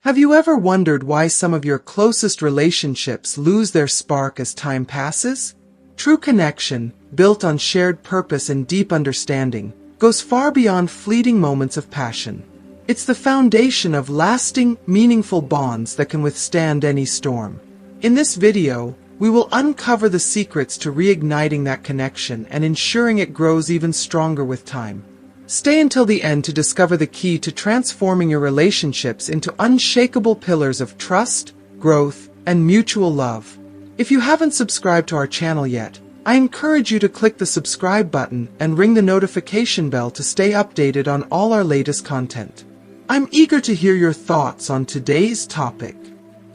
Have you ever wondered why some of your closest relationships lose their spark as time passes? True connection, built on shared purpose and deep understanding, goes far beyond fleeting moments of passion. It's the foundation of lasting, meaningful bonds that can withstand any storm. In this video, we will uncover the secrets to reigniting that connection and ensuring it grows even stronger with time. Stay until the end to discover the key to transforming your relationships into unshakable pillars of trust, growth, and mutual love. If you haven't subscribed to our channel yet, I encourage you to click the subscribe button and ring the notification bell to stay updated on all our latest content. I'm eager to hear your thoughts on today's topic.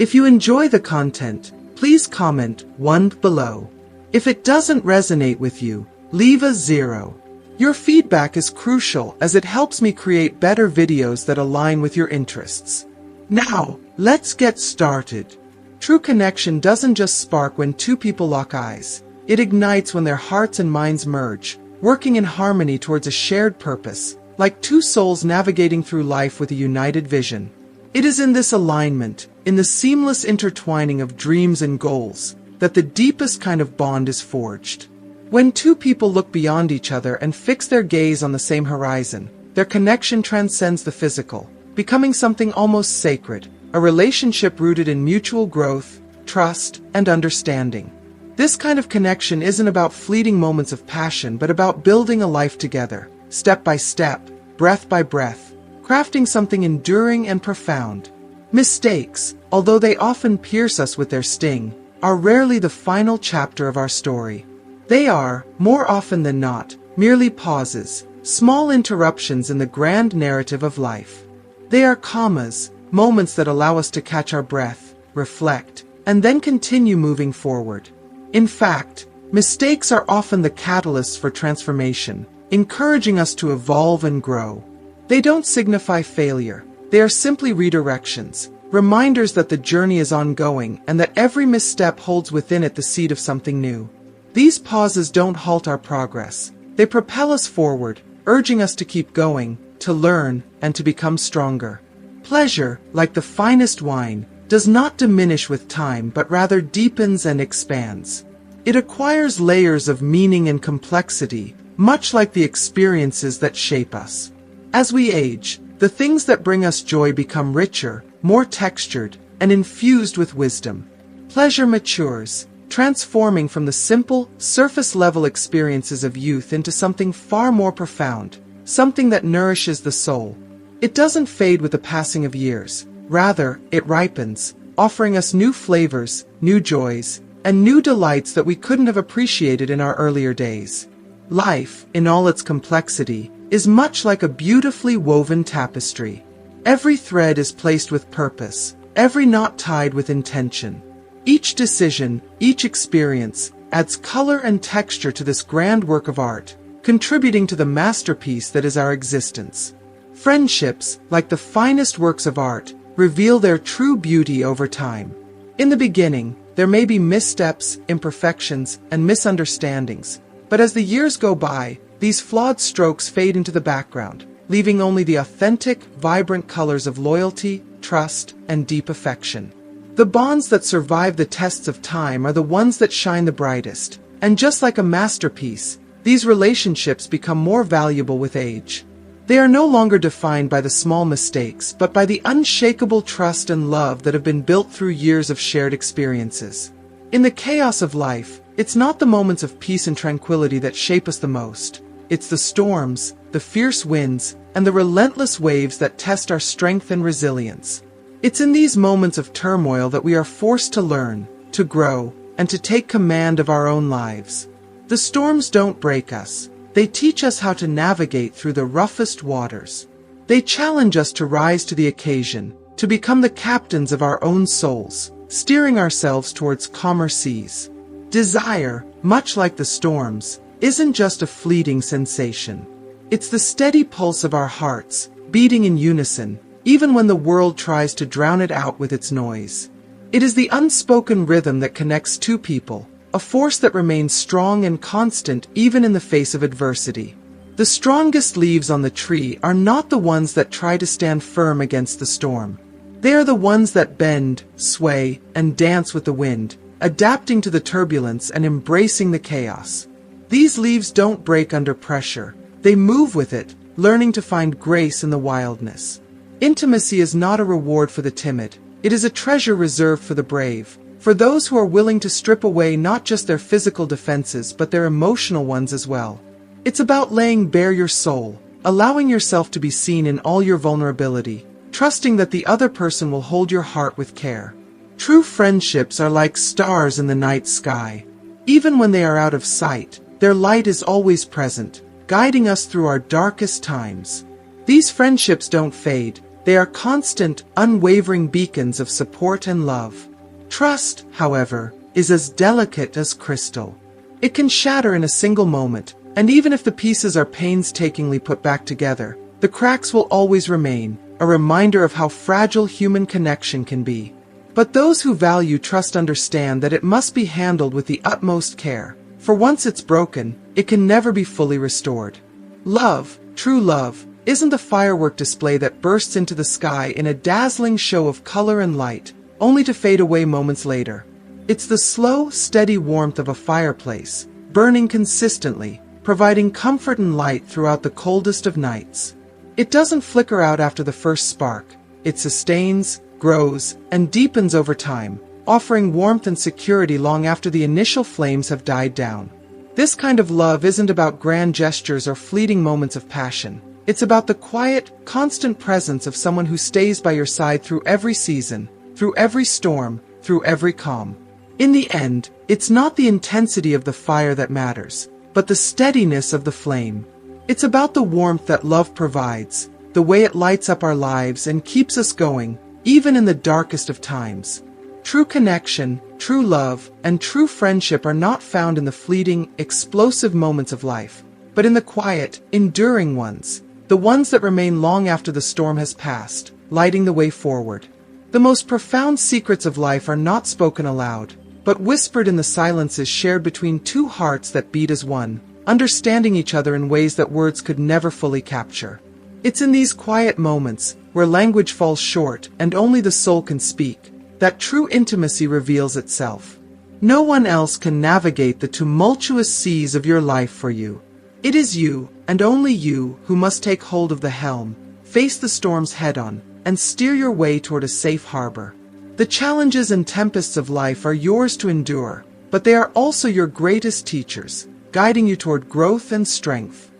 If you enjoy the content, please comment 1 below. If it doesn't resonate with you, leave a 0. Your feedback is crucial as it helps me create better videos that align with your interests. Now, let's get started. True connection doesn't just spark when two people lock eyes. It ignites when their hearts and minds merge, working in harmony towards a shared purpose, like two souls navigating through life with a united vision. It is in this alignment, in the seamless intertwining of dreams and goals, that the deepest kind of bond is forged. When two people look beyond each other and fix their gaze on the same horizon, their connection transcends the physical, becoming something almost sacred, a relationship rooted in mutual growth, trust, and understanding. This kind of connection isn't about fleeting moments of passion, but about building a life together, step by step, breath by breath, crafting something enduring and profound. Mistakes, although they often pierce us with their sting, are rarely the final chapter of our story. They are, more often than not, merely pauses, small interruptions in the grand narrative of life. They are commas, moments that allow us to catch our breath, reflect, and then continue moving forward. In fact, mistakes are often the catalysts for transformation, encouraging us to evolve and grow. They don't signify failure. They are simply redirections, reminders that the journey is ongoing and that every misstep holds within it the seed of something new. These pauses don't halt our progress. They propel us forward, urging us to keep going, to learn, and to become stronger. Pleasure, like the finest wine, does not diminish with time but rather deepens and expands. It acquires layers of meaning and complexity, much like the experiences that shape us. As we age, the things that bring us joy become richer, more textured, and infused with wisdom. Pleasure matures, transforming from the simple, surface-level experiences of youth into something far more profound, something that nourishes the soul. It doesn't fade with the passing of years. Rather, it ripens, offering us new flavors, new joys, and new delights that we couldn't have appreciated in our earlier days. Life, in all its complexity, is much like a beautifully woven tapestry. Every thread is placed with purpose, every knot tied with intention. Each decision, each experience, adds color and texture to this grand work of art, contributing to the masterpiece that is our existence. Friendships, like the finest works of art, reveal their true beauty over time. In the beginning, there may be missteps, imperfections, and misunderstandings, but as the years go by, these flawed strokes fade into the background, leaving only the authentic, vibrant colors of loyalty, trust, and deep affection. The bonds that survive the tests of time are the ones that shine the brightest, and just like a masterpiece, these relationships become more valuable with age. They are no longer defined by the small mistakes, but by the unshakable trust and love that have been built through years of shared experiences. In the chaos of life, it's not the moments of peace and tranquility that shape us the most. It's the storms, the fierce winds, and the relentless waves that test our strength and resilience. It's in these moments of turmoil that we are forced to learn, to grow, and to take command of our own lives. The storms don't break us. They teach us how to navigate through the roughest waters. They challenge us to rise to the occasion, to become the captains of our own souls, steering ourselves towards calmer seas. Desire, much like the storms, isn't just a fleeting sensation. It's the steady pulse of our hearts, beating in unison, even when the world tries to drown it out with its noise. It is the unspoken rhythm that connects two people, a force that remains strong and constant even in the face of adversity. The strongest leaves on the tree are not the ones that try to stand firm against the storm. They are the ones that bend, sway, and dance with the wind, adapting to the turbulence and embracing the chaos. These leaves don't break under pressure. They move with it, learning to find grace in the wildness. Intimacy is not a reward for the timid. It is a treasure reserved for the brave, for those who are willing to strip away not just their physical defenses but their emotional ones as well. It's about laying bare your soul, allowing yourself to be seen in all your vulnerability, trusting that the other person will hold your heart with care. True friendships are like stars in the night sky. Even when they are out of sight, their light is always present, guiding us through our darkest times. These friendships don't fade. They are constant, unwavering beacons of support and love. Trust, however, is as delicate as crystal. It can shatter in a single moment, and even if the pieces are painstakingly put back together, the cracks will always remain, a reminder of how fragile human connection can be. But those who value trust understand that it must be handled with the utmost care, for once it's broken, it can never be fully restored. Love, true love, isn't the firework display that bursts into the sky in a dazzling show of color and light, only to fade away moments later. It's the slow, steady warmth of a fireplace, burning consistently, providing comfort and light throughout the coldest of nights. It doesn't flicker out after the first spark. It sustains, grows, and deepens over time, offering warmth and security long after the initial flames have died down. This kind of love isn't about grand gestures or fleeting moments of passion. It's about the quiet, constant presence of someone who stays by your side through every season, through every storm, through every calm. In the end, it's not the intensity of the fire that matters, but the steadiness of the flame. It's about the warmth that love provides, the way it lights up our lives and keeps us going, even in the darkest of times. True connection, true love, and true friendship are not found in the fleeting, explosive moments of life, but in the quiet, enduring ones, the ones that remain long after the storm has passed, lighting the way forward. The most profound secrets of life are not spoken aloud, but whispered in the silences shared between two hearts that beat as one, understanding each other in ways that words could never fully capture. It's in these quiet moments, where language falls short and only the soul can speak, that true intimacy reveals itself. No one else can navigate the tumultuous seas of your life for you. It is you, and only you, who must take hold of the helm, face the storms head-on, and steer your way toward a safe harbor. The challenges and tempests of life are yours to endure, but they are also your greatest teachers, guiding you toward growth and strength.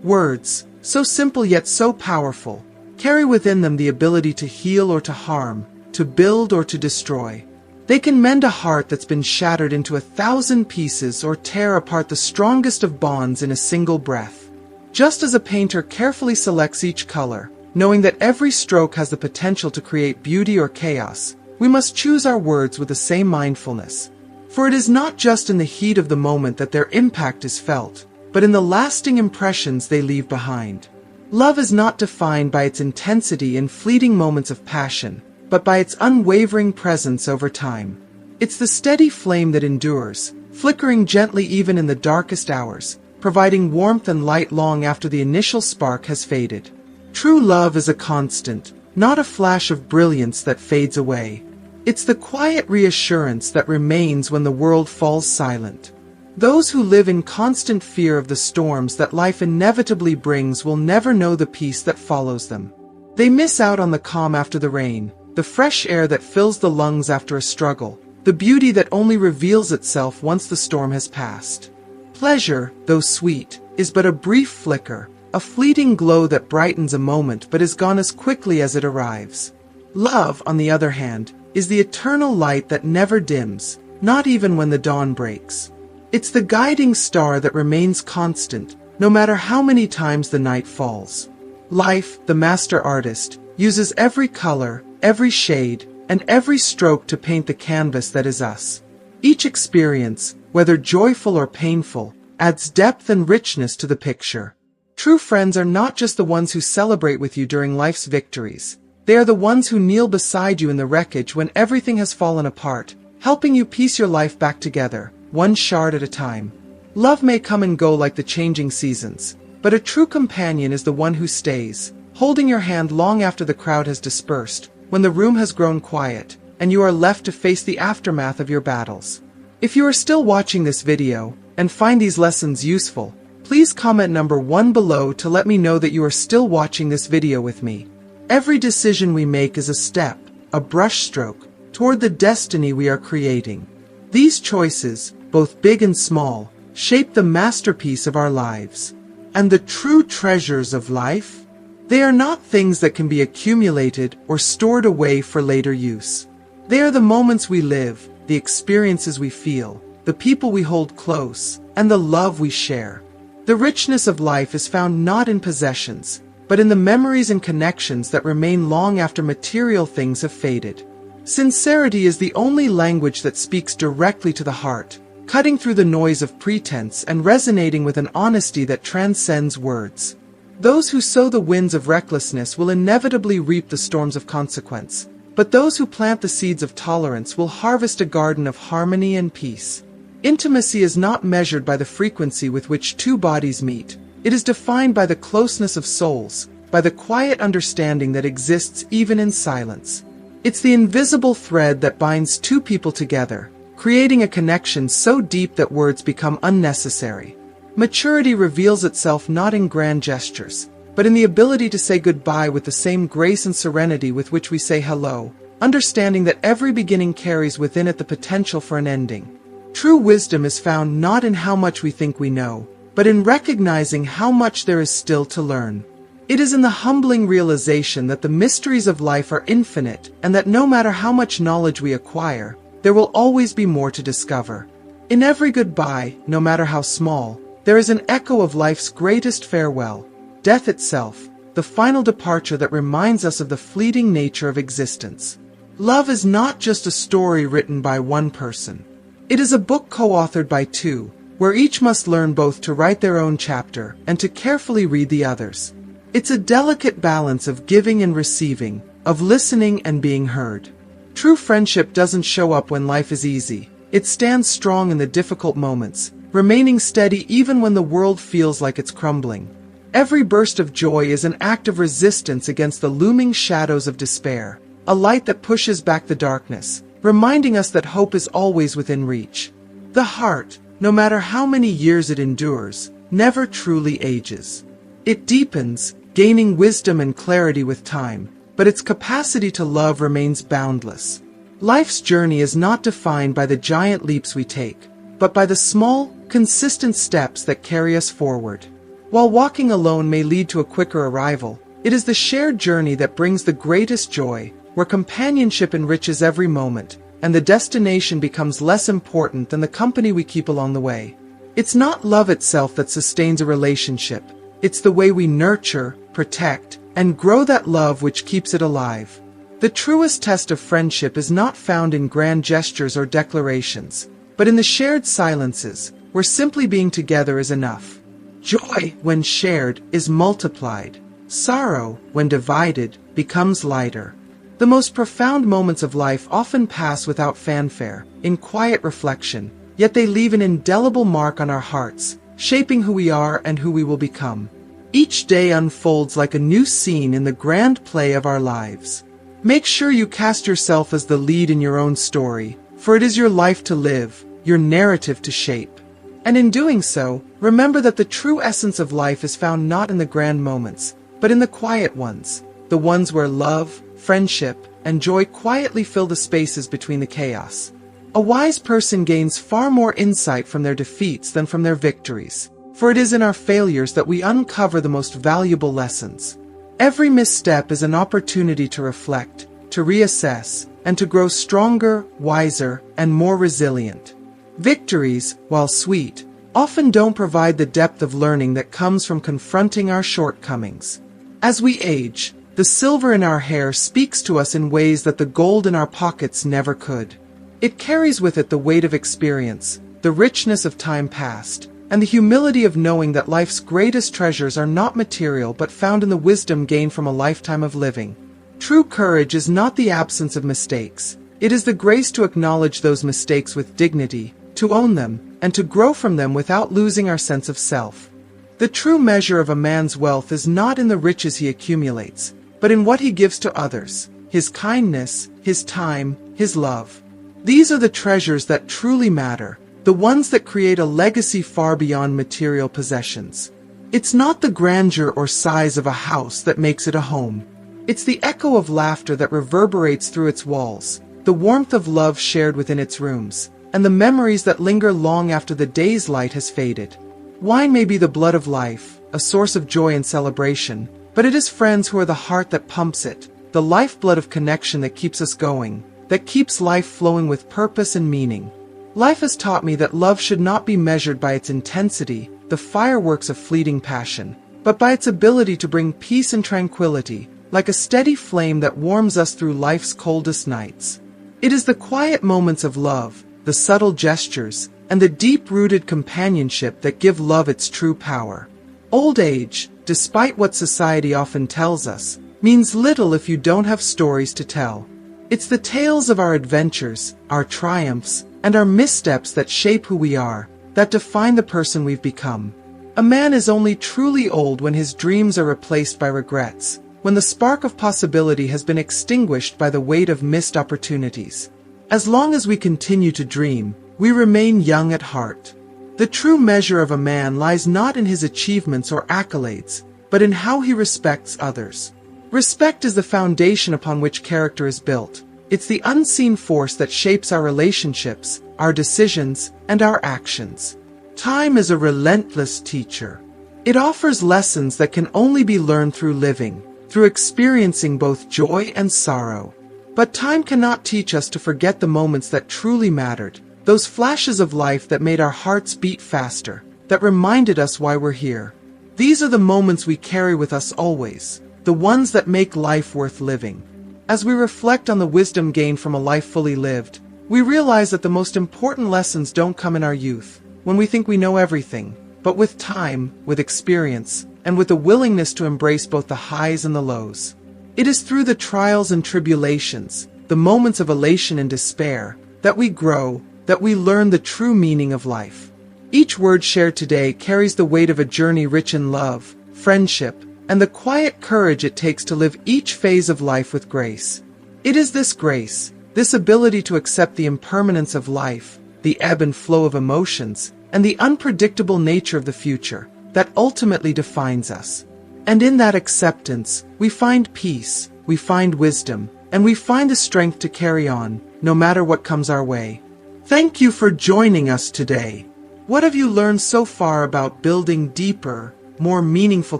Words, so simple yet so powerful, carry within them the ability to heal or to harm, to build or to destroy. They can mend a heart that's been shattered into 1,000 pieces or tear apart the strongest of bonds in a single breath. Just as a painter carefully selects each color, knowing that every stroke has the potential to create beauty or chaos, we must choose our words with the same mindfulness. For it is not just in the heat of the moment that their impact is felt, but in the lasting impressions they leave behind. Love is not defined by its intensity in fleeting moments of passion, but by its unwavering presence over time. It's the steady flame that endures, flickering gently even in the darkest hours, providing warmth and light long after the initial spark has faded. True love is a constant, not a flash of brilliance that fades away. It's the quiet reassurance that remains when the world falls silent. Those who live in constant fear of the storms that life inevitably brings will never know the peace that follows them. They miss out on the calm after the rain, the fresh air that fills the lungs after a struggle, the beauty that only reveals itself once the storm has passed. Pleasure, though sweet, is but a brief flicker, a fleeting glow that brightens a moment but is gone as quickly as it arrives. Love, on the other hand, is the eternal light that never dims, not even when the dawn breaks. It's the guiding star that remains constant, no matter how many times the night falls. Life, the master artist, uses every color, every shade, and every stroke to paint the canvas that is us. Each experience, whether joyful or painful, adds depth and richness to the picture. True friends are not just the ones who celebrate with you during life's victories. They are the ones who kneel beside you in the wreckage when everything has fallen apart, helping you piece your life back together, one shard at a time. Love may come and go like the changing seasons, but a true companion is the one who stays, holding your hand long after the crowd has dispersed, when the room has grown quiet, and you are left to face the aftermath of your battles. If you are still watching this video, and find these lessons useful, please comment number 1 below to let me know that you are still watching this video with me. Every decision we make is a step, a brushstroke, toward the destiny we are creating. These choices, both big and small, shape the masterpiece of our lives. And the true treasures of life? They are not things that can be accumulated or stored away for later use. They are the moments we live, the experiences we feel, the people we hold close, and the love we share. The richness of life is found not in possessions, but in the memories and connections that remain long after material things have faded. Sincerity is the only language that speaks directly to the heart, cutting through the noise of pretense and resonating with an honesty that transcends words. Those who sow the winds of recklessness will inevitably reap the storms of consequence, but those who plant the seeds of tolerance will harvest a garden of harmony and peace. Intimacy is not measured by the frequency with which two bodies meet. It is defined by the closeness of souls, by the quiet understanding that exists even in silence. It's the invisible thread that binds two people together, creating a connection so deep that words become unnecessary. Maturity reveals itself not in grand gestures, but in the ability to say goodbye with the same grace and serenity with which we say hello, understanding that every beginning carries within it the potential for an ending. True wisdom is found not in how much we think we know, but in recognizing how much there is still to learn. It is in the humbling realization that the mysteries of life are infinite and that no matter how much knowledge we acquire, there will always be more to discover. In every goodbye, no matter how small, there is an echo of life's greatest farewell, death itself, the final departure that reminds us of the fleeting nature of existence. Love is not just a story written by one person. It is a book co-authored by two, where each must learn both to write their own chapter and to carefully read the others. It's a delicate balance of giving and receiving, of listening and being heard. True friendship doesn't show up when life is easy. It stands strong in the difficult moments, remaining steady even when the world feels like it's crumbling. Every burst of joy is an act of resistance against the looming shadows of despair, a light that pushes back the darkness, reminding us that hope is always within reach. The heart, no matter how many years it endures, never truly ages. It deepens, gaining wisdom and clarity with time, but its capacity to love remains boundless. Life's journey is not defined by the giant leaps we take, but by the small, consistent steps that carry us forward. While walking alone may lead to a quicker arrival, it is the shared journey that brings the greatest joy, where companionship enriches every moment, and the destination becomes less important than the company we keep along the way. It's not love itself that sustains a relationship. It's the way we nurture, protect, and grow that love which keeps it alive. The truest test of friendship is not found in grand gestures or declarations, but in the shared silences, where simply being together is enough. Joy, when shared, is multiplied. Sorrow, when divided, becomes lighter. The most profound moments of life often pass without fanfare, in quiet reflection, yet they leave an indelible mark on our hearts, shaping who we are and who we will become. Each day unfolds like a new scene in the grand play of our lives. Make sure you cast yourself as the lead in your own story, for it is your life to live, your narrative to shape. And in doing so, remember that the true essence of life is found not in the grand moments, but in the quiet ones, the ones where love, friendship, and joy quietly fill the spaces between the chaos. A wise person gains far more insight from their defeats than from their victories, for it is in our failures that we uncover the most valuable lessons. Every misstep is an opportunity to reflect, to reassess, and to grow stronger, wiser, and more resilient. Victories, while sweet, often don't provide the depth of learning that comes from confronting our shortcomings. As we age, the silver in our hair speaks to us in ways that the gold in our pockets never could. It carries with it the weight of experience, the richness of time past, and the humility of knowing that life's greatest treasures are not material but found in the wisdom gained from a lifetime of living. True courage is not the absence of mistakes. It is the grace to acknowledge those mistakes with dignity, to own them, and to grow from them without losing our sense of self. The true measure of a man's wealth is not in the riches he accumulates, but in what he gives to others. his kindness, his time, his love. These are the treasures that truly matter, the ones that create a legacy far beyond material possessions. It's not the grandeur or size of a house that makes it a home. It's the echo of laughter that reverberates through its walls, the warmth of love shared within its rooms, and the memories that linger long after the day's light has faded. Wine may be the blood of life, a source of joy and celebration, but it is friends who are the heart that pumps it, the lifeblood of connection that keeps us going, that keeps life flowing with purpose and meaning. Life has taught me that love should not be measured by its intensity, the fireworks of fleeting passion, but by its ability to bring peace and tranquility, like a steady flame that warms us through life's coldest nights. It is the quiet moments of love, the subtle gestures, and the deep-rooted companionship that give love its true power. Old age, despite what society often tells us, means little if you don't have stories to tell. It's the tales of our adventures, our triumphs, and our missteps that shape who we are, that define the person we've become. A man is only truly old when his dreams are replaced by regrets, when the spark of possibility has been extinguished by the weight of missed opportunities. As long as we continue to dream, we remain young at heart. The true measure of a man lies not in his achievements or accolades, but in how he respects others. Respect is the foundation upon which character is built. It's the unseen force that shapes our relationships, our decisions, and our actions. Time is a relentless teacher. It offers lessons that can only be learned through living, through experiencing both joy and sorrow. But time cannot teach us to forget the moments that truly mattered, those flashes of life that made our hearts beat faster, that reminded us why we're here. These are the moments we carry with us always, the ones that make life worth living. As we reflect on the wisdom gained from a life fully lived, we realize that the most important lessons don't come in our youth, when we think we know everything, but with time, with experience, and with the willingness to embrace both the highs and the lows. It is through the trials and tribulations, the moments of elation and despair, that we grow, that we learn the true meaning of life. Each word shared today carries the weight of a journey rich in love, friendship, and the quiet courage it takes to live each phase of life with grace. It is this grace, this ability to accept the impermanence of life, the ebb and flow of emotions, and the unpredictable nature of the future, that ultimately defines us. And in that acceptance, we find peace, we find wisdom, and we find the strength to carry on, no matter what comes our way. Thank you for joining us today. What have you learned so far about building deeper, more meaningful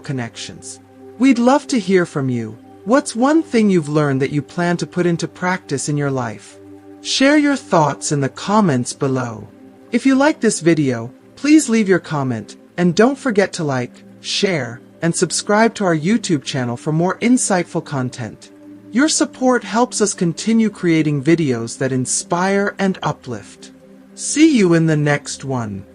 connections? We'd love to hear from you. What's one thing you've learned that you plan to put into practice in your life? Share your thoughts in the comments below. If you like this video, please leave your comment, and don't forget to like, share, and subscribe to our YouTube channel for more insightful content. Your support helps us continue creating videos that inspire and uplift. See you in the next one.